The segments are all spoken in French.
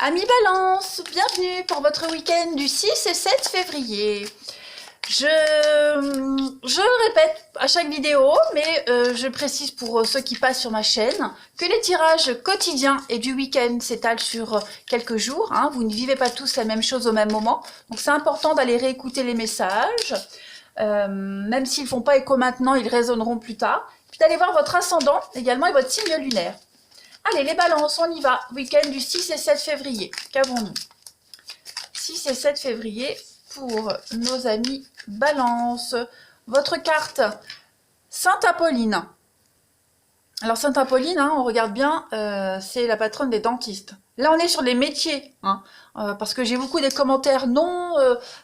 Amis Balance, bienvenue pour votre week-end du 6 et 7 février. Je le répète à chaque vidéo, mais je précise pour ceux qui passent sur ma chaîne que les tirages quotidiens et du week-end s'étalent sur quelques jours. Hein. Vous ne vivez pas tous la même chose au même moment. Donc c'est important d'aller réécouter les messages. Même s'ils ne font pas écho maintenant, ils résonneront plus tard. Puis d'aller voir votre ascendant également et votre signe lunaire. Allez, les balances, on y va. Week-end du 6 et 7 février. Qu'avons-nous? 6 et 7 février pour nos amis balance. Votre carte, Sainte Apolline. Alors, Sainte Apolline, hein, on regarde bien, c'est la patronne des dentistes. Là, on est sur les métiers, hein, parce que j'ai beaucoup des commentaires. Non,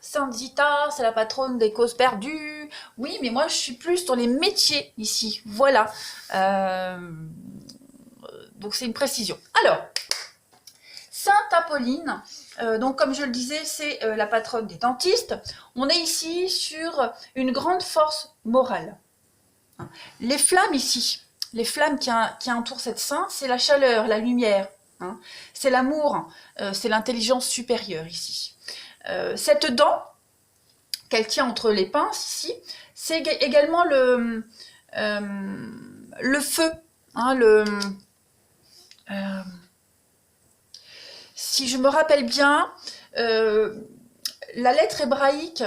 Sainte Zita, c'est la patronne des causes perdues. Oui, mais moi, je suis plus sur les métiers ici. Voilà. Donc c'est une précision. Alors, Sainte Apolline, donc comme je le disais, c'est la patronne des dentistes. On est ici sur une grande force morale. Les flammes ici, les flammes qui entourent cette sainte, c'est la chaleur, la lumière. Hein, c'est l'amour, c'est l'intelligence supérieure ici. Cette dent qu'elle tient entre les pinces ici, c'est également le feu, hein, si je me rappelle bien, la lettre hébraïque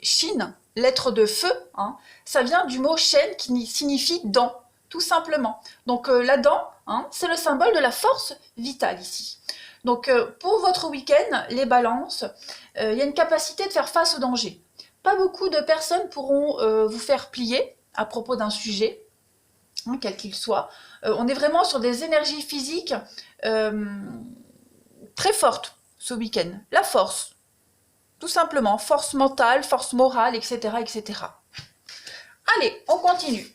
Shin, lettre de feu, hein, ça vient du mot Shen qui signifie dent, tout simplement. Donc la dent, hein, c'est le symbole de la force vitale ici. Donc pour votre week-end, les balances, il y a une capacité de faire face au danger. Pas beaucoup de personnes pourront vous faire plier à propos d'un sujet, hein, quel qu'il soit. On est vraiment sur des énergies physiques très fortes ce week-end. La force, tout simplement. Force mentale, force morale, etc., etc. Allez, on continue.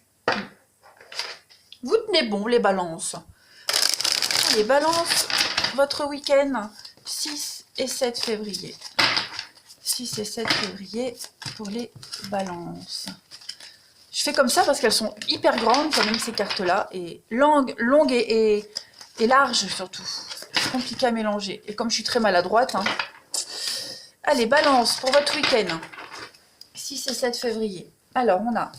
Vous tenez bon, les balances. Allez, balance, votre week-end 6 et 7 février. 6 et 7 février pour les balances. Je fais comme ça parce qu'elles sont hyper grandes quand même ces cartes-là, et longues et larges surtout. C'est compliqué à mélanger. Et comme je suis très maladroite, hein. Allez, balance pour votre week-end. 6 et 7 février. Alors, on a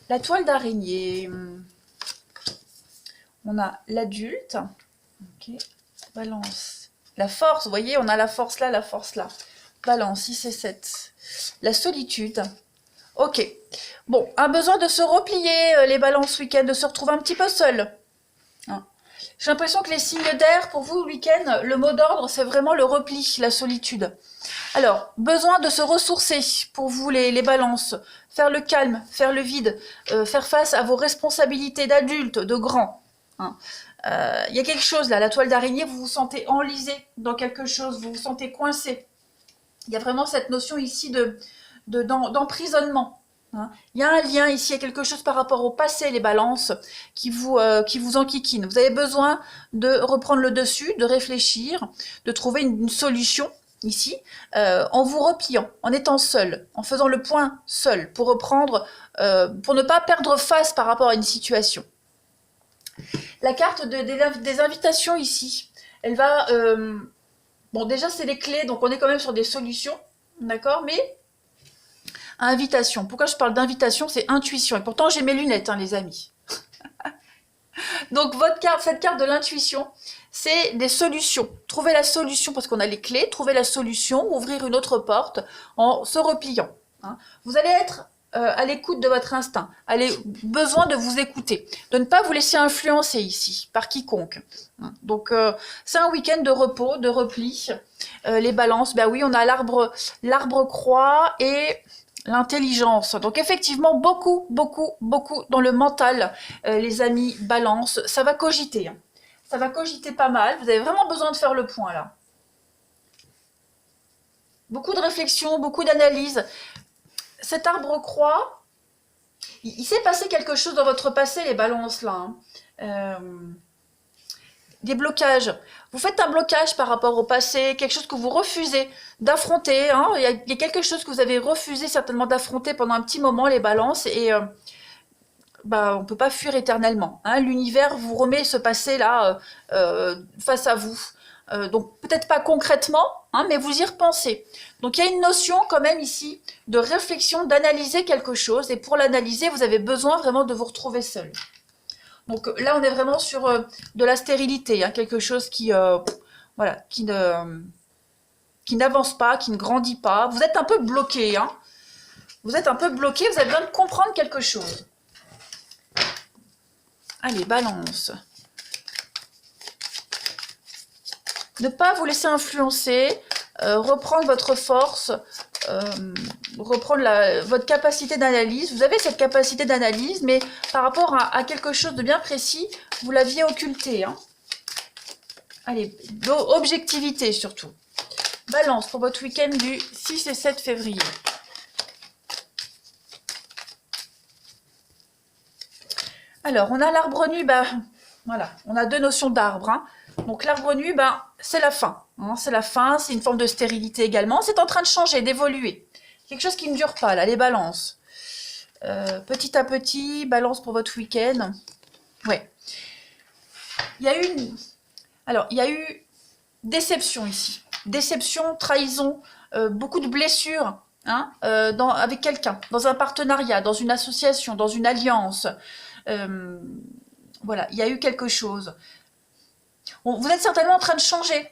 la toile d'araignée. On a l'adulte. Ok. Balance. La force, vous voyez, on a la force là, la force là. Balance, 6 et 7. La solitude. Ok. Bon, un besoin de se replier, les balances week-end, de se retrouver un petit peu seul. Hein. J'ai l'impression que les signes d'air, pour vous, le week-end, le mot d'ordre, c'est vraiment le repli, la solitude. Alors, besoin de se ressourcer, pour vous, les balances. Faire le calme, faire le vide, faire face à vos responsabilités d'adulte, de grand. Hein. Y a quelque chose là, la toile d'araignée, vous vous sentez enlisé dans quelque chose, vous vous sentez coincé. Il y a vraiment cette notion ici d'emprisonnement. Hein. Il y a un lien ici, il y a quelque chose par rapport au passé, les balances, qui vous enquiquine. Vous avez besoin de reprendre le dessus, de réfléchir, de trouver une solution ici, en vous repliant, en étant seul, en faisant le point seul, pour reprendre, pour ne pas perdre face par rapport à une situation. La carte des invitations ici, elle va... bon, déjà, c'est les clés, donc on est quand même sur des solutions, d'accord, mais... Invitation. Pourquoi je parle d'invitation? C'est intuition. Et pourtant, j'ai mes lunettes, hein, les amis. Donc, cette carte de l'intuition, c'est des solutions. Trouver la solution, parce qu'on a les clés, trouver la solution, ouvrir une autre porte en se repliant. Hein. Vous allez être à l'écoute de votre instinct. Besoin de vous écouter. De ne pas vous laisser influencer ici, par quiconque. Hein. Donc, c'est un week-end de repos, de repli. Les balances, ben oui, on a l'arbre croix et... l'intelligence. Donc effectivement, beaucoup dans le mental, les amis balance. Ça va cogiter. Hein. Ça va cogiter pas mal. Vous avez vraiment besoin de faire le point là. Beaucoup de réflexion, beaucoup d'analyse. Cet arbre croix, il s'est passé quelque chose dans votre passé, les balances là. Hein. Des blocages. Vous faites un blocage par rapport au passé, quelque chose que vous refusez d'affronter. Hein. Il y a quelque chose que vous avez refusé certainement d'affronter pendant un petit moment, les balances. Et bah, on peut pas fuir éternellement. Hein. L'univers vous remet ce passé-là face à vous. Donc peut-être pas concrètement, hein, mais vous y repensez. Donc il y a une notion quand même ici de réflexion, d'analyser quelque chose. Et pour l'analyser, vous avez besoin vraiment de vous retrouver seul. Donc là, on est vraiment sur de la stérilité, hein, quelque chose qui, voilà, qui n'avance pas, qui ne grandit pas. Vous êtes un peu bloqué, hein. Vous êtes un peu bloqué, vous avez besoin de comprendre quelque chose. Allez, balance. Ne pas vous laisser influencer, reprendre votre force, reprendre votre capacité d'analyse. Vous avez cette capacité d'analyse, mais par rapport à quelque chose de bien précis, vous l'aviez occulté. Hein. Allez, objectivité surtout. Balance pour votre week-end du 6 et 7 février. Alors, on a l'arbre nu, bah, voilà, on a deux notions d'arbre. Hein. Donc l'arbre nu, ben, c'est la fin. Hein, c'est la fin, c'est une forme de stérilité également. C'est en train de changer, d'évoluer. Quelque chose qui ne dure pas, là, les balances. Petit à petit, balance pour votre week-end. Ouais. Il y a eu Alors, il y a eu déception ici. Déception, trahison, beaucoup de blessures hein, avec quelqu'un, dans un partenariat, dans une association, dans une alliance. Voilà, il y a eu quelque chose. Vous êtes certainement en train de changer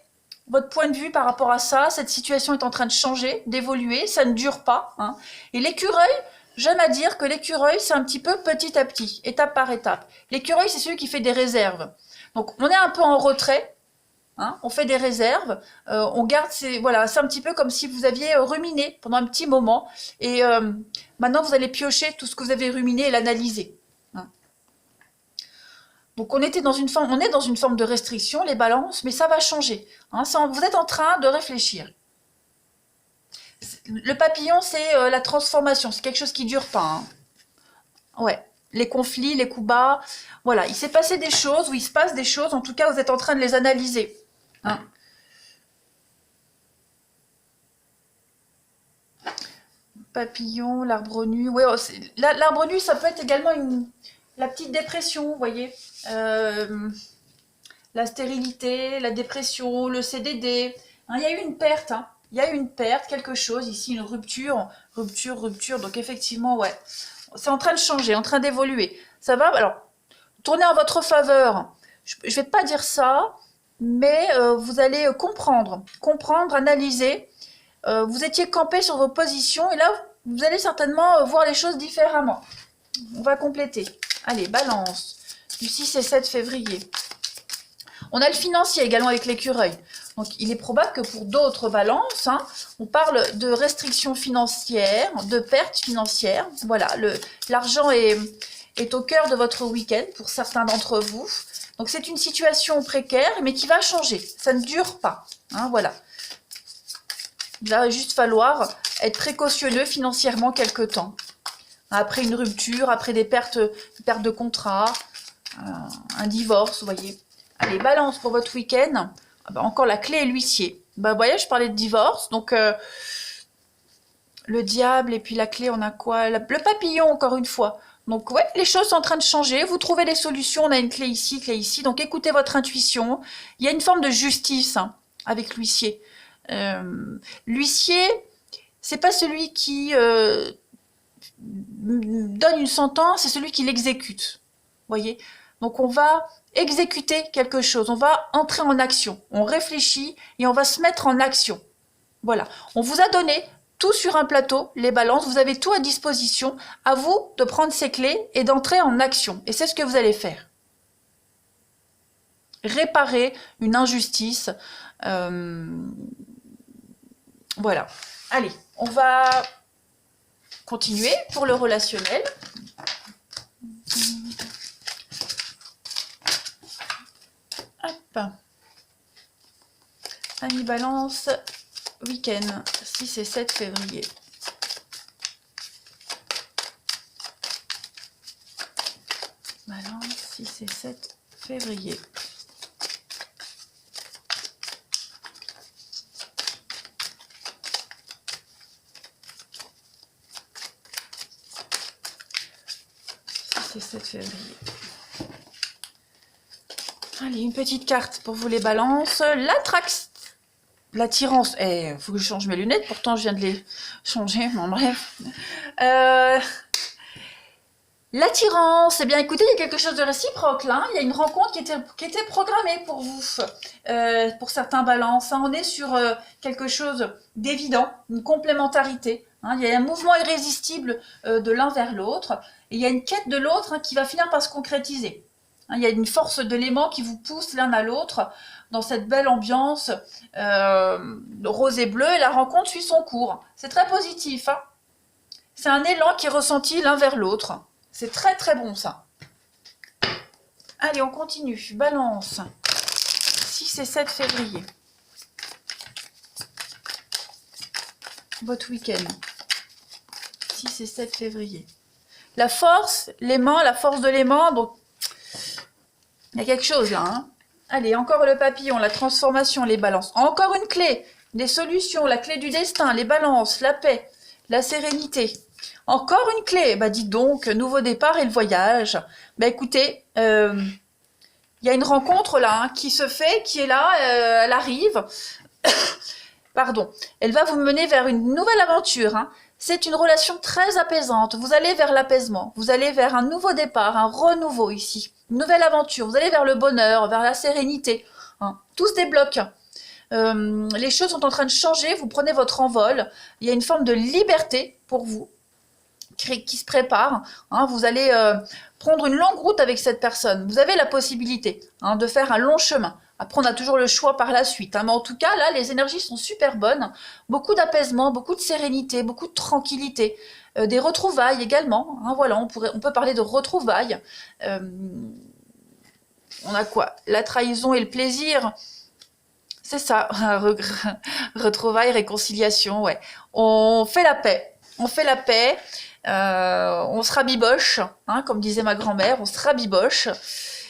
votre point de vue par rapport à ça. Cette situation est en train de changer, d'évoluer. Ça ne dure pas. Hein. Et l'écureuil, j'aime à dire que l'écureuil, c'est un petit peu petit à petit, étape par étape. L'écureuil, c'est celui qui fait des réserves. Donc, on est un peu en retrait. Hein, on fait des réserves, on garde voilà, c'est un petit peu comme si vous aviez ruminé pendant un petit moment et maintenant vous allez piocher tout ce que vous avez ruminé et l'analyser. Hein. Donc on est dans une forme de restriction, les balances, mais ça va changer. Hein, vous êtes en train de réfléchir. Le papillon, c'est la transformation, c'est quelque chose qui dure pas. Hein. Ouais. Les conflits, les coups bas, voilà, il s'est passé des choses, ou il se passe des choses, en tout cas vous êtes en train de les analyser. Hein. Papillon, l'arbre nu. Ouais, l'arbre nu, ça peut être également la petite dépression, vous voyez. La stérilité, la dépression, le CDD. Hein, il y a eu une perte. Hein. Il y a eu une perte, quelque chose ici, une rupture. Rupture. Donc effectivement, ouais. C'est en train de changer, en train d'évoluer. Ça va, alors, tourner en votre faveur. Je ne vais pas dire ça, mais vous allez comprendre, analyser. Vous étiez campé sur vos positions et là, vous allez certainement voir les choses différemment. On va compléter. Allez, balance. Du 6 et 7 février. On a le financier également avec l'écureuil. Donc, il est probable que pour d'autres balances, hein, on parle de restrictions financières, de pertes financières. Voilà, l'argent est au cœur de votre week-end pour certains d'entre vous. Donc, c'est une situation précaire, mais qui va changer. Ça ne dure pas. Hein, voilà. Il va juste falloir être précautionneux financièrement quelque temps. Après une rupture, après des pertes de contrat, un divorce, vous voyez. Allez, balance pour votre week-end. Ah bah, encore la clé et l'huissier. Bah, vous voyez, je parlais de divorce. Donc, le diable et puis la clé, on a quoi? Le papillon, encore une fois. Donc, ouais, les choses sont en train de changer. Vous trouvez les solutions. On a une clé ici. Donc, écoutez votre intuition. Il y a une forme de justice hein, avec l'huissier. L'huissier, c'est pas celui qui donne une sentence, c'est celui qui l'exécute. Voyez. Donc on va exécuter quelque chose, on va entrer en action, on réfléchit et on va se mettre en action. Voilà. On vous a donné tout sur un plateau, les balances, vous avez tout à disposition. À vous de prendre ces clés et d'entrer en action. Et c'est ce que vous allez faire. Réparer une injustice. Voilà. Allez, on va continuer pour le relationnel. Hop. Ami Balance, week-end, 6 et 7 février. Balance, 6 et 7 février. 7 février. Allez, une petite carte pour vous les balances. L'attirance. Il faut que je change mes lunettes, pourtant je viens de les changer, bon bref. L'attirance, eh bien écoutez, il y a quelque chose de réciproque là, il y a une rencontre qui était programmée pour vous, pour certains balances, hein. On est sur quelque chose d'évident, une complémentarité, hein. Il y a un mouvement irrésistible de l'un vers l'autre, et il y a une quête de l'autre, hein, qui va finir par se concrétiser. Hein, il y a une force d'éléments qui vous pousse l'un à l'autre dans cette belle ambiance rose et bleu, et la rencontre suit son cours. C'est très positif, hein. C'est un élan qui est ressenti l'un vers l'autre. C'est très très bon ça. Allez, on continue. Balance. 6 et 7 février. Votre week-end. 6 et 7 février. La force, l'aimant, la force de l'aimant. Donc, il y a quelque chose là. Hein. Allez, encore le papillon, la transformation, les balances. Encore une clé. Les solutions, la clé du destin, les balances, la paix, la sérénité. Encore une clé, bah dites donc, nouveau départ et le voyage. Bah écoutez, il y a une rencontre là, hein, qui se fait, qui est là, elle arrive. Pardon, elle va vous mener vers une nouvelle aventure. Hein. C'est une relation très apaisante. Vous allez vers l'apaisement, vous allez vers un nouveau départ, un renouveau ici. Une nouvelle aventure, vous allez vers le bonheur, vers la sérénité. Hein. Tout se débloque. Les choses sont en train de changer, vous prenez votre envol. Il y a une forme de liberté pour vous qui se prépare, hein, vous allez prendre une longue route avec cette personne, vous avez la possibilité, hein, de faire un long chemin, après on a toujours le choix par la suite, hein, mais en tout cas là les énergies sont super bonnes, beaucoup d'apaisement, beaucoup de sérénité, beaucoup de tranquillité, des retrouvailles également, hein, voilà, on peut parler de retrouvailles, on a quoi? La trahison et le plaisir, c'est ça, retrouvailles, réconciliation, ouais, on fait la paix, on se rabiboche, hein, comme disait ma grand-mère, on se rabiboche.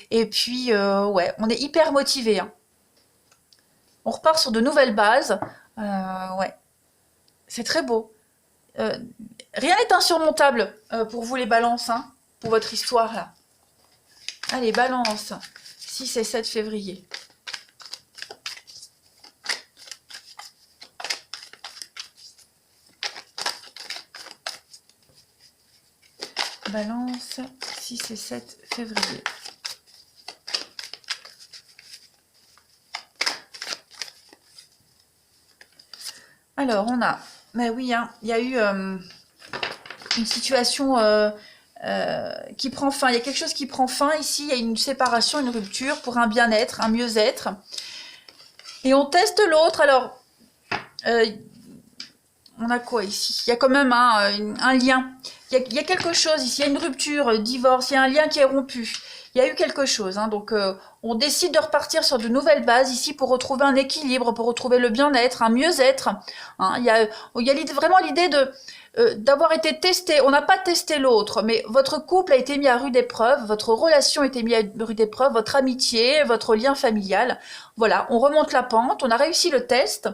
Et puis, ouais, on est hyper motivé. Hein. On repart sur de nouvelles bases. Ouais, c'est très beau. Rien n'est insurmontable pour vous les balances, hein, pour votre histoire là. Allez, balance. 6 et 7 février. Balance, 6 et 7 février. Alors, on a... Mais oui, hein, il y a eu une situation qui prend fin. Il y a quelque chose qui prend fin ici. Il y a une séparation, une rupture pour un bien-être, un mieux-être. Et on teste l'autre. Alors, on a quoi ici? Il y a quand même un lien. Il y a quelque chose ici, il y a une rupture, divorce, il y a un lien qui est rompu. Il y a eu quelque chose, hein, donc on décide de repartir sur de nouvelles bases ici pour retrouver un équilibre, pour retrouver le bien-être, un mieux-être. Hein. Il y a vraiment l'idée d'avoir été testé. On n'a pas testé l'autre, mais votre couple a été mis à rude épreuve, votre relation a été mise à rude épreuve, votre amitié, votre lien familial. Voilà, on remonte la pente, on a réussi le test.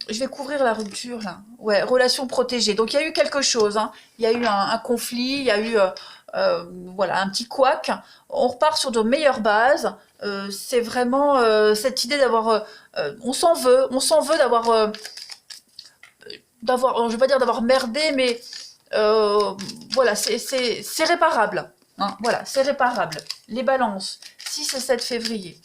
Je vais couvrir la rupture là. Ouais, relation protégée. Donc il y a eu quelque chose. Hein. Il y a eu un conflit, il y a eu voilà, un petit couac. On repart sur de meilleures bases. C'est vraiment cette idée d'avoir... on s'en veut d'avoir... je vais pas dire d'avoir merdé, mais voilà, c'est réparable. Hein. Voilà, c'est réparable. Les balances, 6 et 7 février.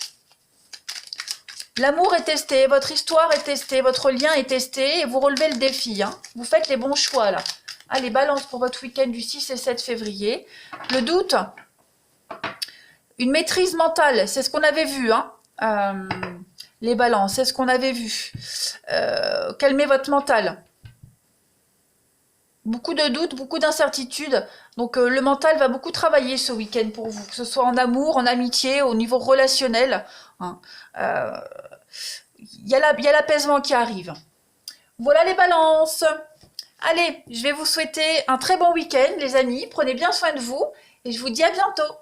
L'amour est testé, votre histoire est testée, votre lien est testé et vous relevez le défi. Hein. Vous faites les bons choix là. Allez, balance pour votre week-end du 6 et 7 février. Le doute, une maîtrise mentale, c'est ce qu'on avait vu. Hein. Les balances, c'est ce qu'on avait vu. Calmez votre mental. Beaucoup de doutes, beaucoup d'incertitudes. Donc le mental va beaucoup travailler ce week-end pour vous, que ce soit en amour, en amitié, au niveau relationnel. Hein. Il y a l'apaisement qui arrive. Voilà les balances. Allez, je vais vous souhaiter un très bon week-end, les amis. Prenez bien soin de vous et je vous dis à bientôt.